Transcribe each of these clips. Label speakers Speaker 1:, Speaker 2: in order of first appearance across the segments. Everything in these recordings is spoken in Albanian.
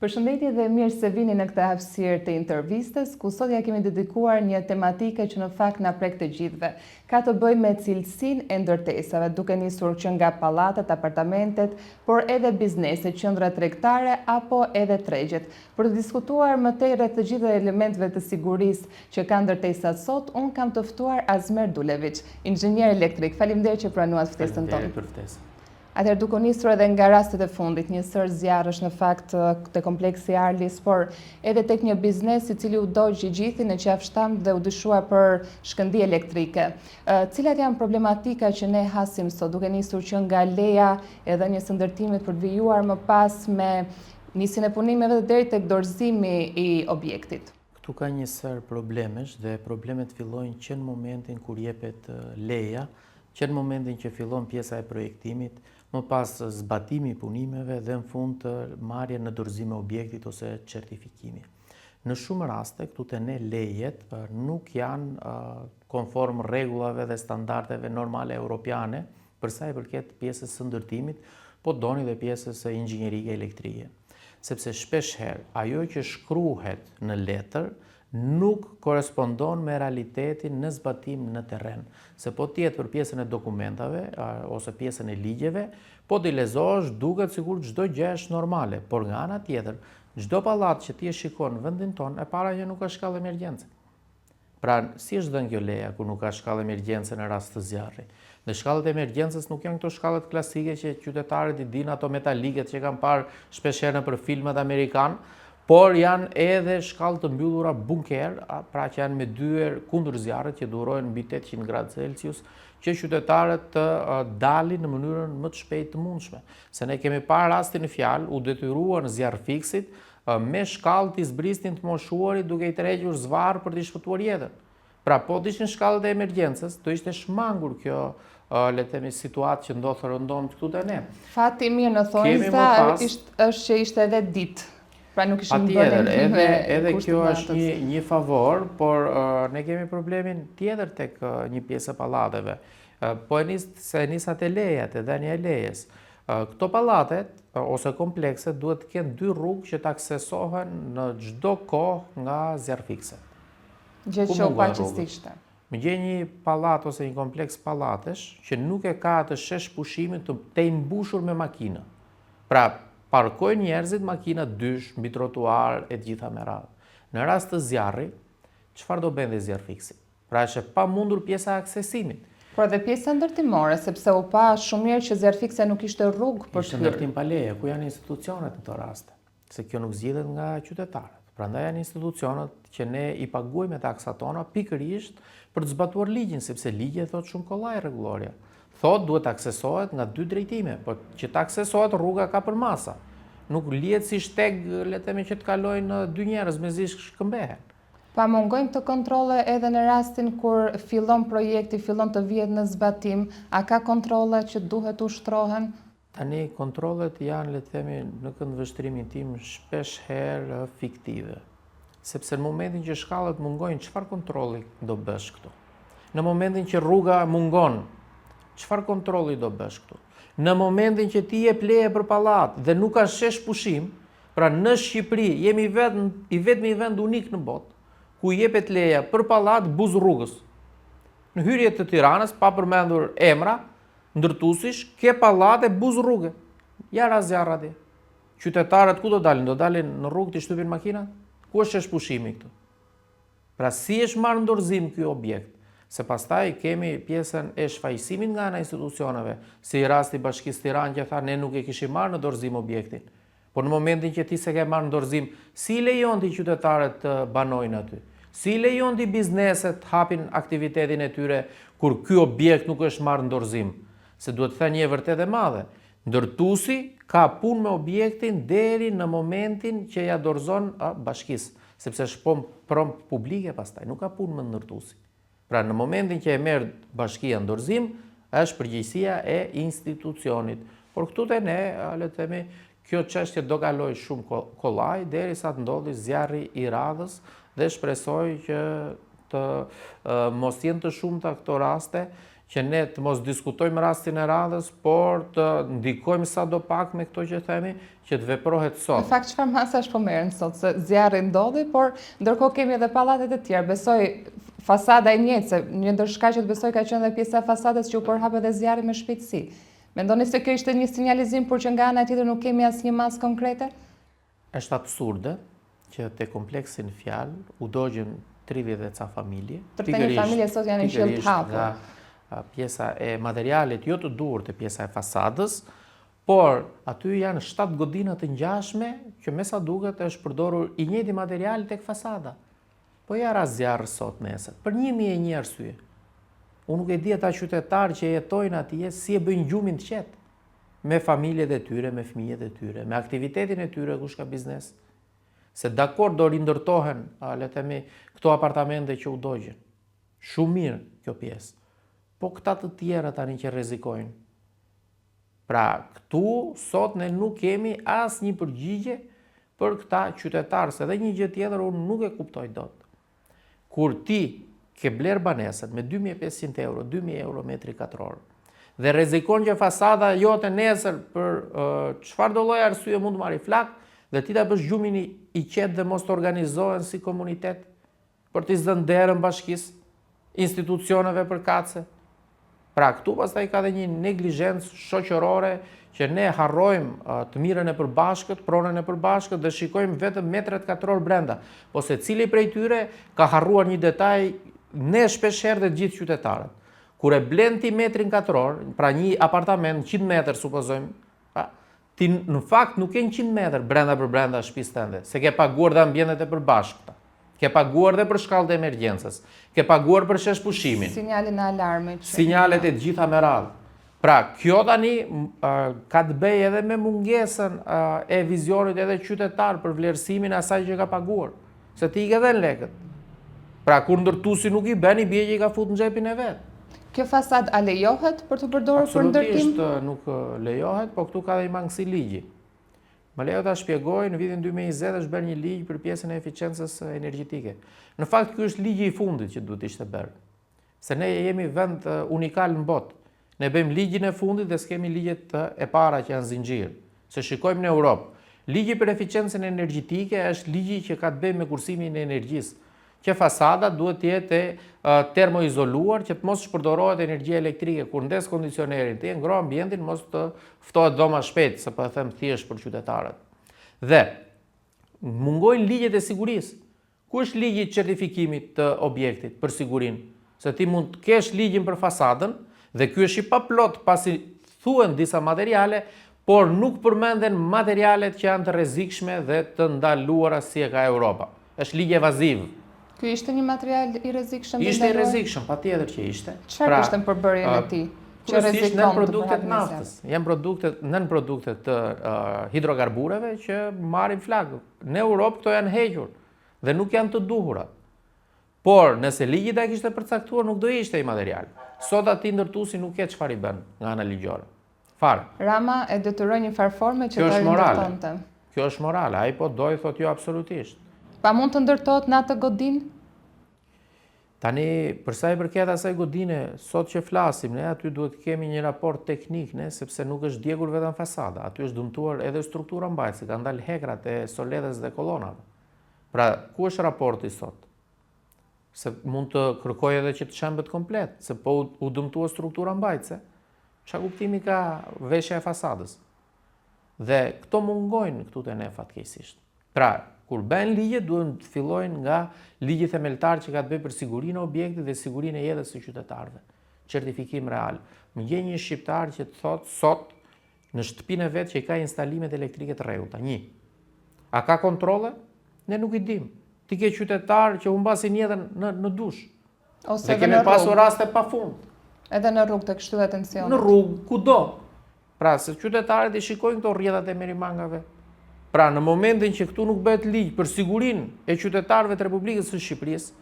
Speaker 1: Përshëndetje dhe mirë se vini në këtë hapësirë të intervistës, ku sot ja kemi dedikuar një tematike që në fakt na prek të gjithëve. Ka të bëjë me cilësinë e ndërtesave, duke nisur që nga pallatet, apartamentet, por edhe bizneset, qendra tregtare apo edhe tregjet. Për të diskutuar më tej rreth të gjithë elementeve të sigurisë që kanë ndërtesat sot, unë kam të ftuar Azmer Dulević, inxhinier elektrik. Faleminderit që pranuat ftesën tonë.
Speaker 2: Faleminderit për ftesën.
Speaker 1: Atëherë duke nisur edhe nga rastet e fundit, një sër zjarrësh në fakt te kompleksi Arlis, por edhe tek një biznes i cili u dogj i gjithi në qafshtam dhe u dyshua për shkëndijë elektrike. Cilat janë problematika që ne hasim sot, duke nisur që nga leja e dhënies së ndërtimit për të vijuar më pas me nisjen e punimeve deri tek dorëzimi i objektit?
Speaker 2: Këtu ka një sër problemesh dhe problemet fillojnë që në momentin kur jepet leja, që në momentin që fillon pjesa e projektimit, më pas zbatimi i punimeve dhe në fund të marrje në dorëzim e objektit ose certifikimi. Në shumë raste, këtu te ne lejet nuk janë konform rregullave dhe standardeve normale europiane, për sa i përket pjesës së ndërtimit, po doni dhe pjesës së inxhinierike elektrike. Sepse shpesh herë ajo që shkruhet në letër nuk korespondon me realitetin në zbatim në terren. Se po tjetë për pjesën e dokumentave ose pjesën e ligjeve, po t'i lezosh duket sikur çdo gjë është normale, por nga ana tjetër, çdo pallat që ti e shikon në vendin tonë e para që nuk ka shkallë emergjence. Pra, si është dhënë kjo leja ku nuk ka shkallë emergjence në rast të zjarri? Dhe shkallët e emergjencës nuk janë këto shkallët klasike që qytetarët i dinë, ato metaliket që kanë parë shpeshherë në për filmat amerikan, por janë edhe shkallë të mbyllura bunker, pra që janë me dyer kundër zjarrit që durojnë mbi 800 gradë Celsius, që qytetarët të dalin në mënyrën më të shpejtë të mundshme. Se ne kemi parë rastin në fjalë, u detyruan zjarrfiksit me shkallë të zbrisnin të moshuarit duke i tërhequr zvarr për të shpëtuar jetën. Pra, po të ishin shkallët e emergjencës, do ishte shmangur kjo le të themi situatë që ndodh rëndom këtu te ne.
Speaker 1: Fati mirë në thonjza është që ishte edhe ditë. Pra nuk ishim bërë
Speaker 2: edhe kjo është një favor, por ne kemi problemin tjetër tek një pjesë e pallateve. Po se nisat e lejat, e dhënia e lejes. Këto pallatet ose komplekset duhet të kenë 2 rrugë që të aksesohen në çdo kohë nga zjarrfikse.
Speaker 1: Gjë që u paqësishte.
Speaker 2: Më gjen një pallat ose një kompleks pallatesh që nuk e ka atë shesh pushimin të mbushur me makina. Pra, parkojnë njerëzit makina dysh, mbi trotuar e gjitha me radhë. Në rast të zjarri, çfarë do bëjnë zjarrfiksi? Pra është e pamundur pjesa e aksesimit.
Speaker 1: Por edhe pjesa ndërtimore, sepse u pa shumë mirë që zjarrfikse nuk ishte rrugë për
Speaker 2: ishte ndërtim pa leje, ku janë institucionet në këto raste, se kjo nuk zgjidhet nga qytetarët. Prandaj janë institucionet që ne i paguajmë me taksat tona pikërisht për të zbatuar ligjin, sepse ligji thotë shumë kollaj rregullorja. Thot duhet aksesohet nga 2 drejtime, por që të aksesohet rruga ka për masa. Nuk lihet si shteg, le të themi që të kalojnë 2 njerëz mezi shkëmbehen.
Speaker 1: Pa mungojnë këto kontrolle edhe në rastin kur fillon projekti, fillon të vihet në zbatim, a ka kontrolle që duhet ushtrohen?
Speaker 2: Tani kontrollet janë, le të themi, në këndvështrimin tim shpesh herë fiktive. Sepse në momentin që shkallët mungojnë, çfarë kontrolli do bësh këtu? Në momentin që rruga mungon, çfarë kontrolli do bësh këtu? Në momentin që ti jep leje për pallat dhe nuk ka shesh pushim, pra në Shqipëri jemi vetmi vend unik në botë ku jepet leja për pallat buz rrugës. Në hyrje të Tiranës, pa përmendur emra, ndërtuesish, ke pallate buz rrugë. Ja zjarr atje. Qytetarët ku do dalin? Do dalin në rrugë të shtypin makinat? Ku është shesh pushimi këtu? Pra si është marrë në dorëzim ky objekt? Se pastaj kemi pjesën e shfaqësimit nga ana institucioneve, si rasti Bashkisë Tiranë që tha ne nuk e kishim marrë në dorëzim objektin. Por në momentin që ti se ke marrë në dorëzim, si lejon ti qytetarët të banojnë aty? Si lejon ti bizneset hapin aktivitetin e tyre kur ky objekt nuk është marrë në dorëzim? Se duhet të thënë një vërtet e madhe. Ndërtuesi ka punë me objektin deri në momentin që ja dorëzon bashkisë, sepse është prom publike pastaj, nuk ka punë me ndërtuesi. Pra në momentin që e merr bashkia në dorëzim, është përgjegjësia e institucionit. Por këtu te ne, le të themi, kjo çështje do kaloj shumë kollaj derisa të ndodhi zjarri i radhës dhe shpresoj që të mos jenë të shumta këto raste që ne të mos diskutojmë rastin e radhës, por të ndikojmë sadopak me këto që themi, që të veprohet sot.
Speaker 1: Në fakt, çfarë masash po merren sot, se zjarri ndodhi, por ndërkohë kemi edhe pallatet e tjera. Besoj fasada e njëjtë, se një ndër shkaqet besoj ka qenë edhe pjesa e fasadës që u përhap edhe zjarri me shpejtësi. Mendoni se kjo ishte një sinjalizim por që nga ana tjetër nuk kemi asnjë masë konkrete?
Speaker 2: Është absurde që te kompleksin fjalë u dogjën 30 e ca familje.
Speaker 1: Tërtë një familje sot janë në qiell të hapur.
Speaker 2: Pjesa e materialit jo të duhur të pjesa e fasadës, por aty janë 7 godina të ngjashme që me sa duket është përdorur i njëjti material tek fasada. Po ja ras zjarr sot nesër, për 1001 arsye. Unë nuk e di ata qytetarë që jetojnë atje si e bëjnë gjumin të qetë, me familjet e tyre, me fëmijët e tyre, me aktivitetin e tyre kush ka biznes. Se dakord do rindërtohen, le të themi, këto apartamente që u dogjën. Shumë mirë kjo pjesë. Po këta të tjera tani që rrezikojnë. Pra, këtu sot ne nuk kemi asnjë përgjigje për këta qytetarë, se edhe një gjë tjetër unë nuk e kuptoj dot. Kur ti ke bler banesën me 2500 euro, 2000 euro metri katror, dhe rrezikon që fasada jote nesër për çfarë do lloj arsye mund të marrë flak, dhe ti ta bësh gjumin i qetë dhe mos të organizohen si komunitet për t'i zënë derën bashkisë, institucioneve përkatëse. Pra këtu pastaj ka dhe një neglizhencë shoqërore që ne harrojmë të mirën e përbashkët, pronën e përbashkët dhe shikojmë vetëm metret katror brenda. Po se cili prej tyre ka harruar një detaj, ne shpeshherë dhe gjithë qytetarët. Kur e blen ti metrin katror, pra një apartament 100 metër supozojmë, ti në fakt nuk ke 100 metër brenda për brenda shtëpisë tënde, se ke paguar dhe ambientet e përbashkëta. Ke paguar dhe për shkallët e emergjencës, ke paguar për shesh pushimin.
Speaker 1: Sinjalin e alarmit.
Speaker 2: Sinjalet e gjitha me radhë. Pra, kjo tani ka të bëjë edhe me mungesën e vizionit edhe qytetar për vlerësimin e asaj që ka paguar. Se ti i ke dhënë lekët. Pra, kur ndërtuesi nuk i bën, i bie që i ka futur në xhepin e vet.
Speaker 1: Kjo fasad a lejohet për të përdorur për ndërtim?
Speaker 2: Absolutisht nuk lejohet, po këtu ka dhe i mangësi ligji. Më lejo ta shpjegoj, në vitin 2020 është bërë një ligj për pjesën e eficiencës energjetike. Në fakt, ky është ligji i fundit që duhet ishte bërë. Se ne jemi vend unikal në botë. Ne bëjmë ligjin e fundit dhe s'kemi ligjet e para që janë zinxhir. Se shikojmë në Europë, ligji për eficiencën energjetike është ligji që ka të bëjë me kursimin e energjisë, që fasada duhet të jetë termoizoluar që të mos shpërdorohet energjia elektrike kur ndes kondicionerin, të ngro ambientin, mos të ftohet doma shpejt, se po e them thjesht për qytetarët. Dhe mungojnë ligjet e sigurisë. Ku është ligji i certifikimit të objektit për sigurinë? Se ti mund të kesh ligjin për fasadën dhe ky është i paplot pasi thuhen disa materiale, por nuk përmenden materialet që janë të rrezikshme dhe të ndaluara si e ka Europa. Është ligj evaziv.
Speaker 1: Ky ishte një material i rrezikshëm?
Speaker 2: Ishte i rrezikshëm, patjetër që ishte.
Speaker 1: Çfarë kishte në përbërjen e tij? Që rrezikon
Speaker 2: nën produktet naftës. Janë nën produktet të hidrokarbureve që marrin flak. Në Europë këto janë hequr dhe nuk janë të duhura. Por nëse ligji ta kishte përcaktuar, nuk do ishte i material. Sot aty ndërtuesi nuk ke çfarë i bën nga ana ligjore. Fare.
Speaker 1: Rama e detyroi një farforme që ta ndërtonte.
Speaker 2: Kjo është morale. Ai po doi thotë jo absolutisht.
Speaker 1: Pa mund të ndërtohet në atë godinë?
Speaker 2: Tani, përsa i përket asaj godine, sot që flasim, ne aty duhet kemi një raport teknik, sepse nuk është djegur vetëm fasada, aty është dëmtuar edhe struktura mbajtëse, ka ndalë hekrat e soledhes dhe kolonave. Pra, ku është raporti sot? Se mund të kërkoj edhe që të shembet komplet, se po u dëmtua struktura mbajtëse, çka kuptimi ka veshja e fasadës. Dhe këto mungojnë këtu te ne fatkeqësisht. Pra, kur bën ligje, duhen të fillojnë nga ligji themeltar që ka të bëjë për sigurinë e objektit dhe sigurinë e jetës së qytetarëve. Certifikim real. Më gjen një shqiptar që të thotë sot në shtëpinë e vet që i ka instalimet elektrike të rregullta. 1. A ka kontrolle? Ne nuk i dim. Ti ke qytetar që humbasin jetën në dush.
Speaker 1: Ose
Speaker 2: dhe kemi pasur raste pafund.
Speaker 1: Edhe në rrugë tek shtylla tensionit.
Speaker 2: Në rrugë, kudo. Pra, se qytetarët i shikojnë këto rrjedhat e merimangave. Pra, në momentin që këtu nuk bëhet ligj për sigurinë e qytetarëve të Republikës së Shqipërisë,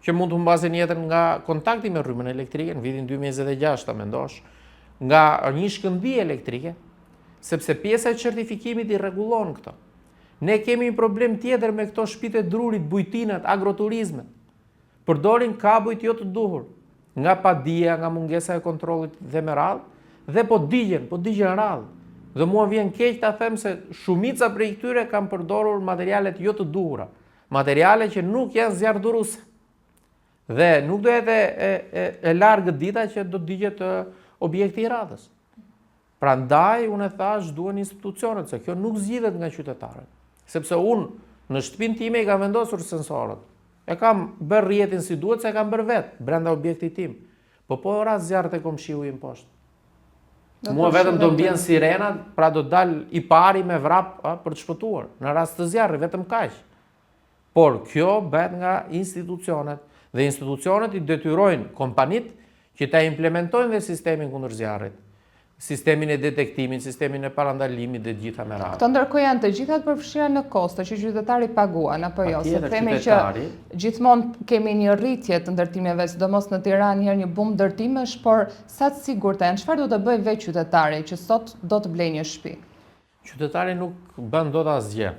Speaker 2: që mund të humbasin jetën nga kontakti me rrymën elektrike, në vitin 2026 ta mendosh, nga një shkëmbie elektrike, sepse pjesa e certifikimit i rregullon këto. Ne kemi një problem tjetër me këto shtëpitë e drurit, bujtinat, agroturizmet. Përdorin kabujt jo të duhur. nga padia, nga mungesa e kontrollit dhe me radhë, dhe po digjen radhë. Dhe mua vjen keq ta them se shumica prej këtyre kanë përdorur materialet jo të duhura, materiale që nuk janë zjarrduruese. Dhe nuk do jetë e largët dita që do digjet objekti i radhës. Prandaj unë e thash duhen institucionet, se kjo nuk zgjidhet nga qytetarët. Sepse unë në shtëpinë time i kam vendosur sensorët. E kam bërë rrjetin si duhet, se e kam bërë vetë brenda objektit tim. Po ras zjarret e komshiu im poshtë. Mua vetëm do mbien sirenat, pra do dal i pari me vrap për të shpëtuar në rast të zjarri, vetëm kaq. Por kjo bëhet nga institucionet dhe institucionet i detyrojnë kompanit që ta implementojnë dhe sistemin kundër zjarrit. Sistemin e detektimit, sistemin e parandalimit dhe gjitha me radhë.
Speaker 1: Këto ndërkohë janë të gjitha të përfshira në kosto që qytetari paguan apo jo? Se themi që gjithmonë kemi një rritje të ndërtimeve, sidomos në Tiranë herë një bum ndërtimesh, por sa të sigurt janë, çfarë do të bëjë vetë qytetari që sot do të blejë një shtëpi?
Speaker 2: Qytetari nuk bën dot asgjë,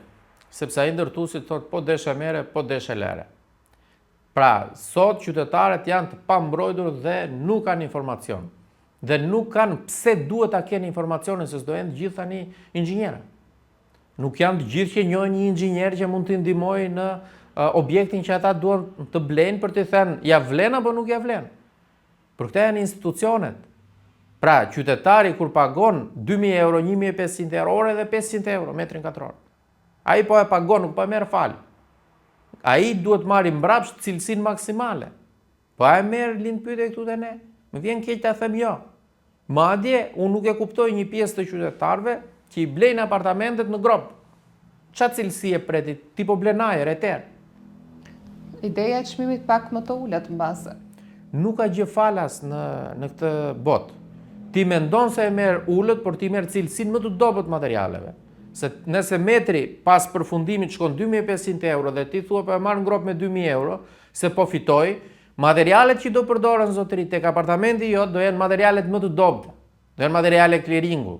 Speaker 2: sepse ai ndërtuesi thotë po deshe mere, po deshe lere. Pra, sot qytetarët janë të pambrojtur dhe nuk kanë informacion. Dhe nuk kanë pse duhet ta kenë informacionin, se s'do jenë të gjithë tani inxhinierë. Nuk janë të gjithë që njohin një inxhinier që mund t'i ndihmojë në objektin që ata duan të blejnë për t'i thënë ja vlen apo nuk ja vlen. Për këtë janë institucionet. Pra, qytetari kur pagon 2.000 euro, 1.500 euro ore dhe 500 euro metrin katror. Ai po e pagon, nuk po e merr fal. Ai duhet marrë mbrapsht cilësinë maksimale. Po ai merr lind pyetje këtu te ne. Më vjen keq ta them jo. Madje, unë nuk e kuptoj një pjesë të qytetarëve që i blejnë apartamentet në grop. Qa cilësi e pretit? Ti po blen ajër, eter.
Speaker 1: Ideja e çmimit pak më të ulët mbase.
Speaker 2: Nuk ka gjë falas në këtë botë. Ti mendon se e merr ulët, por ti merr cilësinë më të dobët materialeve. Se nëse metri pas përfundimit shkon 2.500 euro dhe ti thua po e marr ngrop me 2.000 euro, se po fitoj, materialet që do përdoren zotëri tek apartamenti jo do jenë materialet më të dobta. Do jenë materiale clearingu.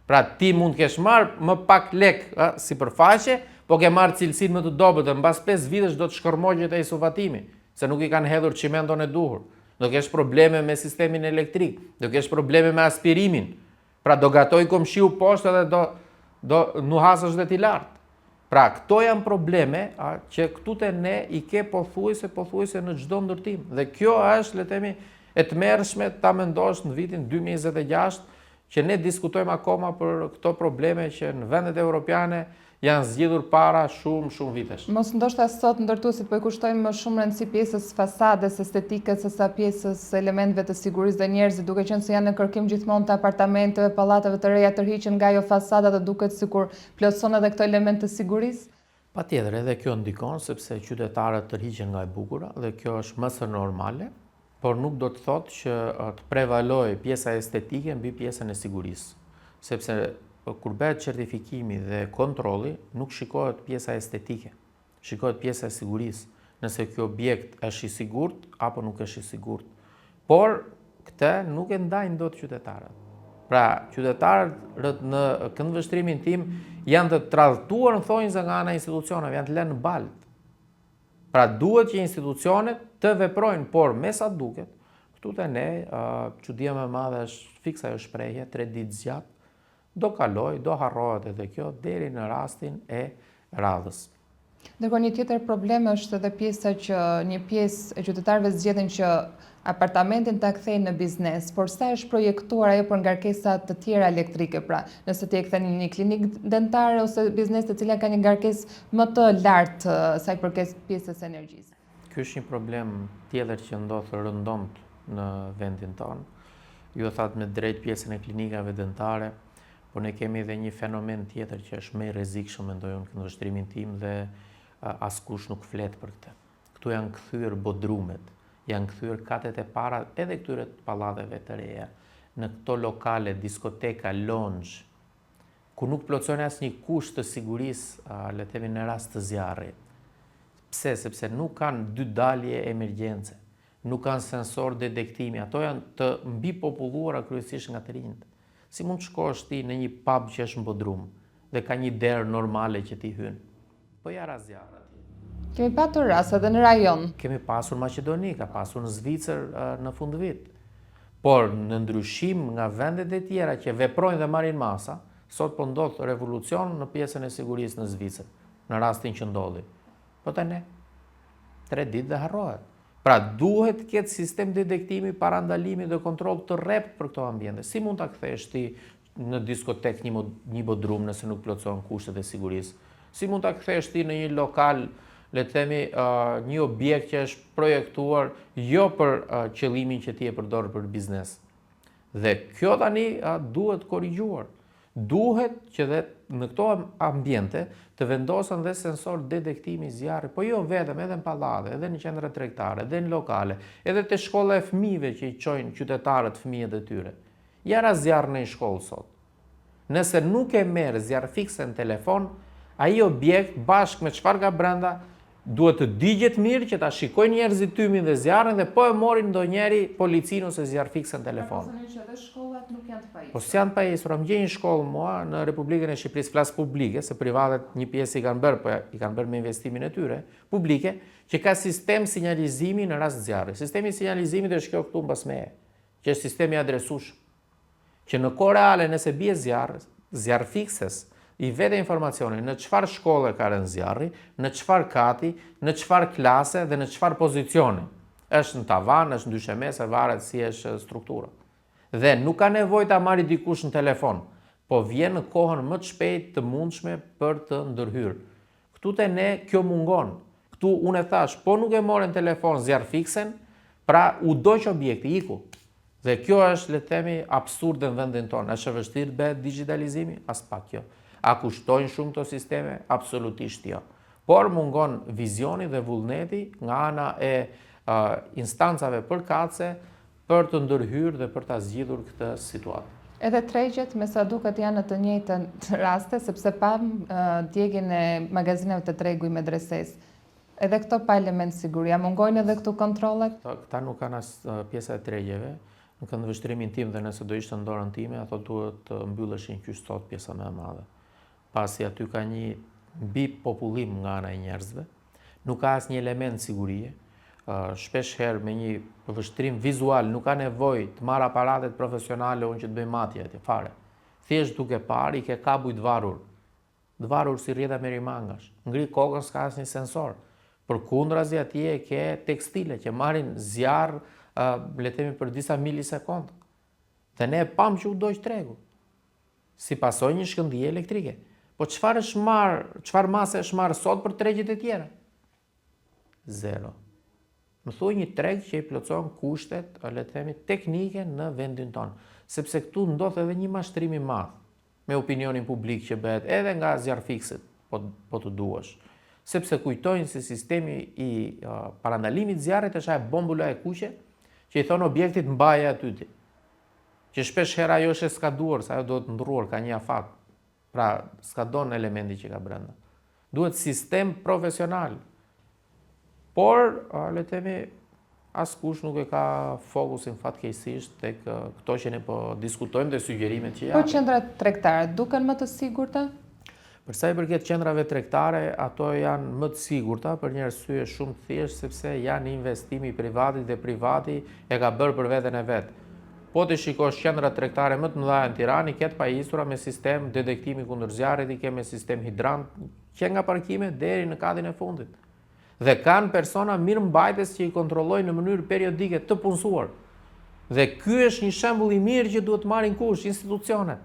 Speaker 2: Pra ti mund kesh marrë më pak lek sipërfaqe, po ke marrë cilësinë më të dobët dhe mbas 5 vitesh do të shkërmoqet ai sufatimi, se nuk i kanë hedhur çimenton e duhur. Do kesh probleme me sistemin elektrik, do kesh probleme me aspirimin. Pra do gatoj komshiu poshtë dhe do nuhasësh dhe ti lart. Pra, këto janë probleme që këtu te ne i ke pothuajse në çdo ndërtim. Dhe kjo është, le të themi, e tmerrshme ta mendosh në vitin 2026 që ne diskutojmë akoma për këto probleme që në vendet evropiane janë zgjidhur para shumë vitesh.
Speaker 1: Mos ndoshta sot ndërtuesit po i kushtojmë më shumë rëndësi pjesës fasades estetikës sesa pjesës elementeve të sigurisë dhe njerëzit, duke qenë se janë në kërkim gjithmonë të apartamenteve, pallateve të reja tërhiqen nga ajo fasada dhe duket sikur plotson edhe këto elemente të sigurisë?
Speaker 2: Patjetër, edhe kjo ndikon sepse qytetarët tërhiqen nga e bukura dhe kjo është më së normale, por nuk do të thotë që të prevalojë pjesa estetike mbi pjesën e sigurisë, sepse kur bëhet certifikimi dhe kontrolli, nuk shikohet pjesa estetike, shikohet pjesa e sigurisë, nëse ky objekt është i sigurt apo nuk është i sigurt. Por këtë nuk e ndajnë dot qytetarët. Pra, qytetarët në këndvështrimin tim janë të tradhtuar në thonjza nga ana e institucioneve, janë të lënë në baltë. Pra, duhet që institucionet të veprojnë, por me sa duket, këtu te ne, çudia më e madhe është fiksa ajo shprehje, 3 ditë zgjat, do kaloj, do harrohet edhe kjo deri në rastin e radhës.
Speaker 1: Ndërkohë një tjetër problem është edhe pjesa që një pjesë e qytetarëve zgjedhin që apartamentin ta kthejnë në biznes, por sa është projektuar ajo për ngarkesa të tjera elektrike, pra, nëse ti e kthen në një klinikë dentare ose biznes e cila ka një ngarkesë më të lartë sa i përket pjesës së energjisë.
Speaker 2: Ky është një problem tjetër që ndodh rëndomt në vendin tonë. Ju e thatë me drejt pjesën e klinikave dentare, por ne kemi edhe një fenomen tjetër që është më i rrezikshëm, mendoj unë, në vështrimin tim dhe askush nuk flet për këtë. Këtu janë kthyer bodrumet, janë kthyer katet e para edhe këtyre pallateve të reja, në këto lokale, diskoteka, lounge, ku nuk plotësojnë asnjë kusht të sigurisë, le të themi në rast të zjarrit. Pse? Sepse nuk kanë dy dalje emergjence, nuk kanë sensor detektimi, ato janë të mbipopulluara kryesisht nga të rinjt. Si mund të shkosh ti në një pub që është në bodrum dhe ka një derë normale që ti hyn? Po ja ras zjarr atje.
Speaker 1: Kemi patur raste edhe në rajon.
Speaker 2: Kemi pasur Maqedoni, ka pasur në Zvicër në fund vit. Por në ndryshim nga vendet e tjera që veprojnë dhe marrin masa, sot po ndodh revolucion në pjesën e sigurisë në Zvicër, në rastin që ndodhi. Po të ne, 3 ditë dhe harrohet. Pra duhet të ketë sistem detektimi, parandalimi dhe kontroll të rrept për këto ambiente. Si mund ta kthesh ti në diskotek një bodrum nëse nuk plotëson kushtet e sigurisë? Si mund ta kthesh ti në një lokal, le të themi, një objekt që është projektuar jo për qëllimin që ti e përdor për biznes? Dhe kjo tani duhet korrigjuar. Duhet që dhe në këto ambiente të vendosen dhe sensor detektimi zjarri, po jo vetëm, edhe në pallate, edhe në qendra tregtare, edhe në lokale, edhe te shkolla e fëmijëve që i çojnë qytetarët fëmijët e tyre. Jara zjarr në shkollë sot. Nëse nuk e merr zjarr fikse në telefon, ai objekt bashkë me çfarë ka brenda duhet të digjet mirë që ta shikojnë njerëzit tymin dhe zjarrin dhe po e morin ndonjëri policin ose zjarr fikse në telefon.
Speaker 1: Që edhe shkollat nuk janë të pajisura.
Speaker 2: Po s'janë të pajisura, më gjej një shkollë mua në Republikën e Shqipërisë, flas publike, se privatet një pjesë i kanë bërë, po i kanë bërë me investimin e tyre, publike, që ka sistem sinjalizimi në rast zjarri. Sistemi i sinjalizimit është kjo këtu mbas meje, që është sistemi adresueshëm. Që në kohë reale nëse bie zjarr fikses i vete informacionin në çfarë shkolle ka rënë zjarri, në çfarë kati, në çfarë klase dhe në çfarë pozicioni. Është në tavan, është në dyshemese, varet si është struktura. Dhe nuk ka nevojë ta marrë dikush në telefon, po vjen në kohën më të shpejtë të mundshme për të ndërhyrë. Këtu te ne kjo mungon. Këtu unë e thash, po nuk e morën telefon zjarr fiksen, pra u doq objekti, iku. Dhe kjo është, le të themi, absurde në vendin tonë. Është e vështirë të bëhet digitalizimi? As pak kjo. A kushtojnë shumë këto sisteme? Absolutisht jo. Por mungon vizioni dhe vullneti nga ana e instancave përkatëse për të ndërhyrë dhe për ta zgjidhur këtë situatë.
Speaker 1: Edhe tregjet me sa duket janë në të njëjtën raste, sepse pam djegjen e magazineve të tregu i medreses. Edhe këto pa element siguria, mungojnë edhe këtu kontrollet?
Speaker 2: Këta nuk kanë as pjesa e tregjeve. Në këndvështrimin tim dhe nëse do ishte në dorën time, ato duhet të mbylleshin qysh sot pjesa më e madhe. Pasi aty ka një mbi popullim nga ana e njerëzve, nuk ka asnjë element sigurie. Shpesh herë me një vështrim vizual nuk ka nevojë të marr aparatet profesionale unë që të bëj matje atje fare. Thjesht duke parë i ke kabuj të varur. Të varur si rrjeta me rimangash. Ngri kokën s'ka asnjë sensor. Përkundrazi atje ke tekstile që marrin zjarr le të themi për disa milisekondë. Dhe ne e pam që u doq tregu. Si pasojë një shkëndijë elektrike. Po çfarë mase është marrë sot për tregjet e tjera? Zero. Më thuaj një treg që i plotëson kushtet, le të themi, teknike në vendin tonë. Sepse këtu ndodh edhe një mashtrim i madh me opinionin publik që bëhet edhe nga zjarr fikset, po të duash. Sepse kujtojnë se sistemi i parandalimit zjarrit është ajo bombula e kuqe që i thon objektit mbaje aty ti. Që shpesh herë ajo është e skaduar, sa ajo duhet ndrruar, ka një afat. Pra, skadon elementi që ka brenda. Duhet sistem profesional. Por, le të themi, askush nuk e ka fokusin fatkeqësisht tek këto që ne po diskutojmë dhe sugjerimet që janë.
Speaker 1: Po qendrat tregtare duken më të sigurta?
Speaker 2: Për sa i përket qendrave tregtare, ato janë më të sigurta për një arsye shumë të thjeshtë sepse janë investimi i privatit dhe privati e ka bërë për veten e vet. Po të shikosh qendrat tregtare më të mëdha në Tiranë, ke të pajisura me sistem detektimi kundër zjarrit, i ke me sistem hidrant, që nga parkime deri në katin e fundit. Dhe kanë persona mirëmbajtës që i kontrollojnë në mënyrë periodike të punësuar. Dhe ky është një shembull i mirë që duhet marrin kush institucionet.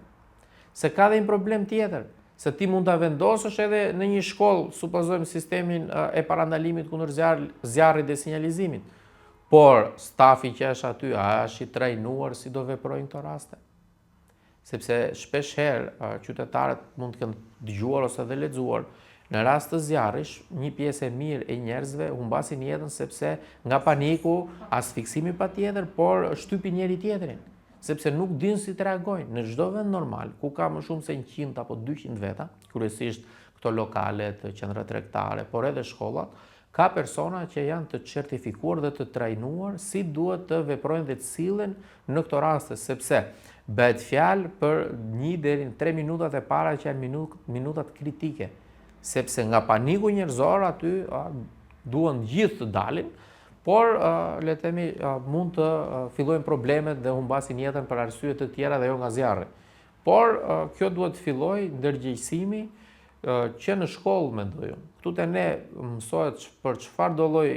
Speaker 2: Se ka dhe një problem tjetër, se ti mund ta vendosësh edhe në një shkollë, supozojmë sistemin e parandalimit kundër zjarrit dhe sinjalizimit. Por stafi që është aty, a është i trajnuar si do veprojnë këto raste? Sepse shpesh herë qytetarët mund të kenë dëgjuar ose dhe lexuar në rast të zjarrish, një pjesë e mirë e njerëzve humbasin jetën sepse nga paniku, asfiksimi patjetër, por shtypin njëri tjetrin, sepse nuk dinë si të reagojnë. Në çdo vend normal, ku ka më shumë se 100 apo 200 veta, kryesisht këto lokalet, qendrat tregtare, por edhe shkollat, ka persona që janë të certifikuar dhe të trajnuar si duhet të veprojnë dhe të sillen në këto raste, sepse bëhet fjalë për 1 deri në 3 minutat e para që janë minutat kritike, sepse nga paniku njerëzor aty duan gjithë të dalin, por le të themi mund të fillojnë problemet dhe humbasin jetën për arsye të tjera dhe jo nga zjarri. Por kjo duhet të fillojë ndërgjegjësimi që në shkollë mendoj unë. Këtu te ne mësohet për çfarë do lloj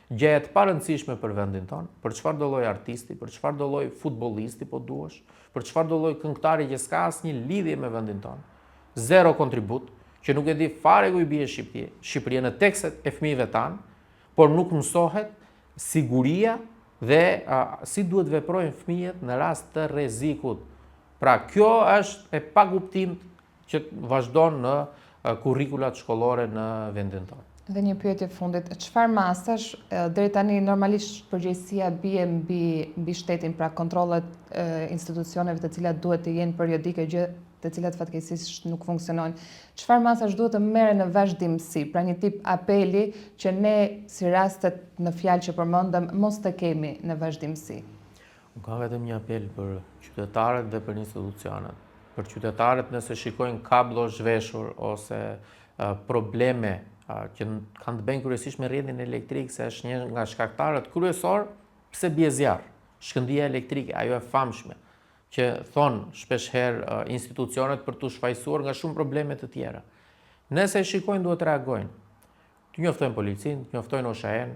Speaker 2: gjëje të parëndësishme për vendin tonë, për çfarë do lloj artisti, për çfarë do lloj futbollisti po duash, për çfarë do lloj këngëtari që s'ka asnjë lidhje me vendin tonë. Zero kontribut, që nuk e di fare ku i bie Shqipëria në tekstet e fëmijëve tanë, por nuk mësohet siguria dhe si duhet veprojnë fëmijët në rast të rrezikut. Pra kjo është e paguptimt që vazhdon në kurrikulat shkollore në vendin tonë.
Speaker 1: Dhe një pyetje fundit, çfarë masash deri tani normalisht përgjegjësia bie mbi shtetin, pra kontrollet institucioneve të cilat duhet të jenë periodike, gjë të cilat fatkeqësisht nuk funksionojnë. Çfarë masash duhet të merren në vazhdimsi, pra një tip apeli që ne si rastet në fjalë që përmendëm mos të kemi në vazhdimsi?
Speaker 2: Unë kam vetëm një apel për qytetarët dhe për institucionet. Për qytetarët nëse shikojnë kablo zhveshur ose probleme që kanë të bëjnë kryesisht me rrjetin elektrik, se është një nga shkaktarët kryesor pse bie zjarr. Shkëndija elektrike, ajo e famshme, që thonë shpesh herë institucionet për të shfaqsuar nga shumë probleme të tjera. Nëse shikojnë duhet të reagojnë. Të njoftojnë policinë, të njoftojnë OSHA-n,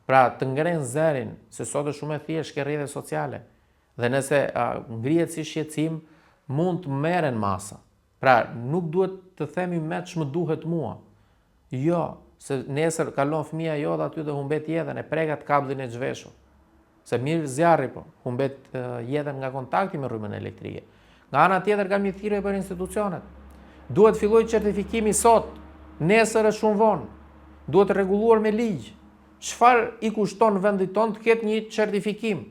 Speaker 2: pra të ngrenë zërin, se sot është shumë e thjeshtë ke rrjete sociale. Dhe nëse ngrihet si shqetësim, mund të merren masa. Pra nuk duhet të themi me ç'më duhet mua. Jo, se nesër kalon fëmia jote aty dhe humbet jetën, e prekat kabllin e zhveshur. Se mirë zjarri po, humbet jetën nga kontakti me rrymën elektrike. Nga ana tjetër kam një thirrje për institucionet. Duhet filloj certifikimi sot, nesër është shumë vonë. Duhet rregulluar me ligj. Çfarë i kushton vendit tonë të ketë një certifikim?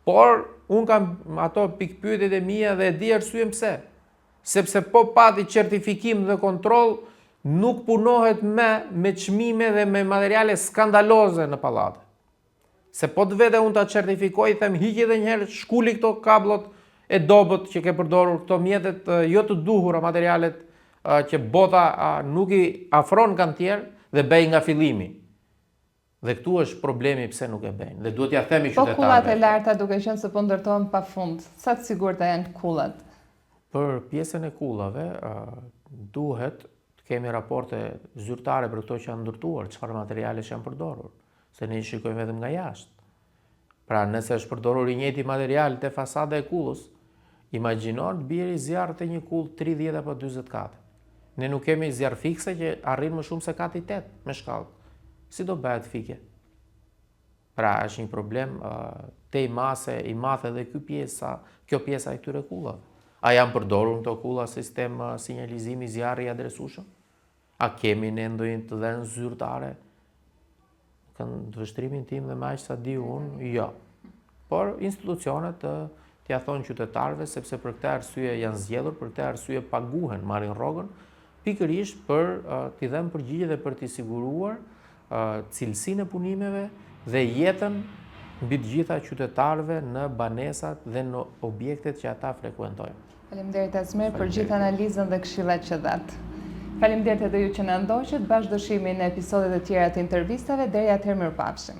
Speaker 2: Por unë kam ato pikpyetjet e mia dhe e di arsyen pse. Sepse po pati certifikim dhe kontroll, nuk punohet me çmime dhe me materiale skandaloze në pallate. Se po të vete unë ta certifikoj, them hiqi edhe një herë, shkuli këto kablot e dobët që ke përdorur, këto mjetet jo të duhura, materialet që bota nuk i afron kanë tjerë dhe bëj nga fillimi. Dhe këtu është problemi pse nuk e bëjnë. Dhe duhet ja themi qytetarëve.
Speaker 1: Po kullat e larta duke qenë se po ndërtohen pafund. Sa të sigurta janë kullat?
Speaker 2: Për pjesën e kullave duhet të kemi raporte zyrtare për këto që janë ndërtuar, çfarë materiale janë përdorur, se ne i shikojmë vetëm nga jashtë. Pra nëse është përdorur i njëjti material te fasada e kullës, imagjino të bjerë zjarr te një kullë 30 apo 40 kate. Ne nuk kemi zjarr fikse që arrin më shumë se kati 8 me shkallë. Si do bëhet fike? Pra është një problem te i mase, i mathe dhe kjo pjesa e këtyre kullave. A janë përdorur këto kulla sistem sinjalizimi zjarri i adresueshëm? A kemi ne ndonjë të dhënë zyrtare? Në vështrimin tim dhe më aq sa di unë, jo. Por institucionet t'ia thonë qytetarëve sepse për këtë arsye janë zgjedhur, për këtë arsye paguhen, marrin rrogën, pikërisht për t'i dhënë përgjigje dhe për t'i siguruar cilësinë e punimeve dhe jetën mbi të gjitha qytetarëve në banesat dhe në objektet që ata frekuentojnë.
Speaker 1: Faleminderit Asmer për gjithë analizën dhe këshillat që dhat. Faleminderit edhe ju që na ndoqët, bashkëdëshimi në episodet e tjera të intervistave, deri atëherë mirupafshim.